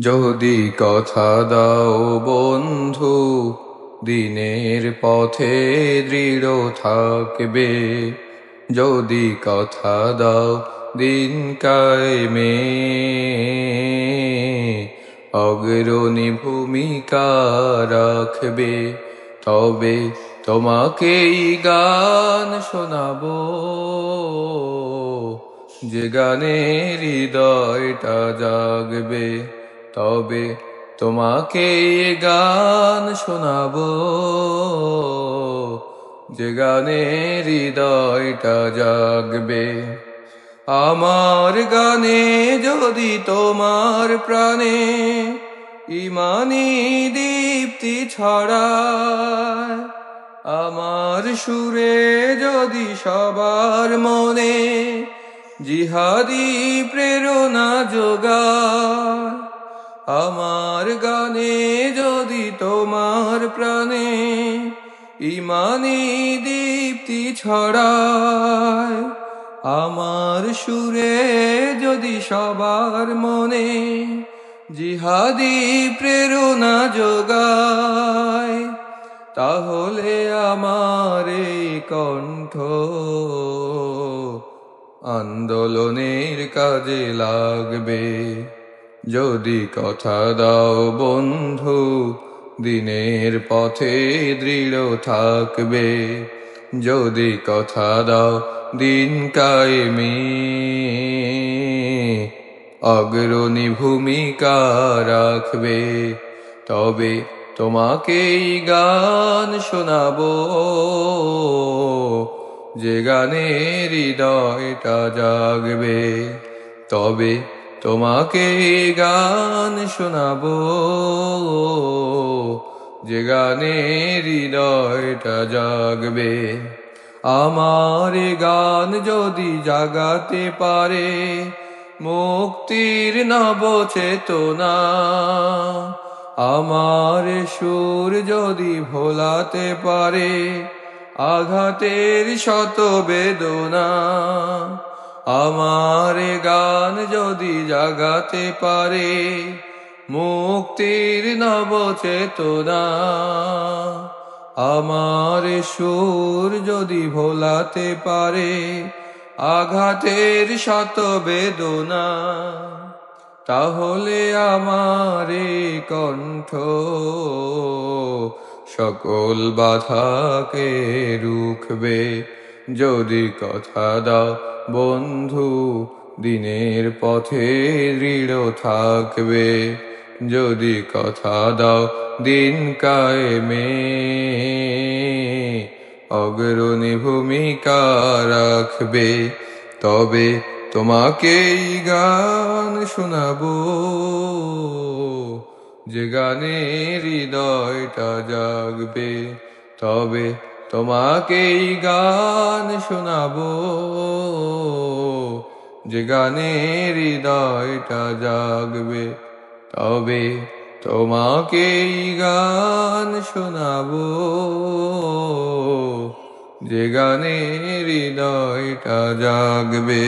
যদি কথা দাও বন্ধু, দিনের পথে দৃঢ় থাকবে। যদি কথা দাও দিন কায়েমে, অগ্রণী ভূমিকা রাখবে। তবে তোমাকেই গান শোনাবো, যে গানে হৃদয়টা জাগবে। তবে তোমাকে গান শোনাবো, যে গানে হৃদয়টা জাগবে। আমার গানে যদি তোমার প্রাণে ইমানি দীপ্তি ছড়ায়, আমার সুরে যদি সবার মনে জিহাদি প্রেরণা যোগায়, আমার গানে যদি তোমার প্রাণে ইমানি দীপ্তি ছড়ায়, আমার সুরে যদি সবার মনে জিহাদি প্রেরণা যোগায়, তাহলে আমার এই কণ্ঠ আন্দোলনের কাজে লাগবে। যদি কথা দাও বন্ধু, দিনের পথে দৃঢ় থাকবে। যদি কথা দাও দিন কায়েমে, অগ্রণী ভূমিকা রাখবে। তবে তোমাকেই গান শোনাবো, যে গানে হৃদয়টা জাগবে। তবে তোমাকেই গান শোনাবো, যে গানে হৃদয়টা জাগবে। আমার গান যদি জাগাতে পারে মুক্তির নব চেতনা, আমার সুর যদি ভোলাতে পারে আঘাতের শত বেদনা, আমার গান যদি জাগাতে পারে মুক্তির নব চেতনা, আমার সুর যদি ভোলাতে পারে আঘাতের শত বেদনা, তাহলে আমার কণ্ঠ সকল বাধাকে রুখবে। যদি কথা দাও বন্ধু, দিনের পথে দৃঢ় থাকবে। যদি কথা দাও দিন কায়েমে, অগ্রণী ভূমিকা রাখবে। তবে তোমাকেই গান শোনাবো, যে গানে হৃদয়টা জাগবে। তবে তোমাকেই গান শোনাবো, যে গানে হৃদয়টা জাগবে। তবে তোমাকেই গান শোনাবো, যে গানে হৃদয়টা জাগবে।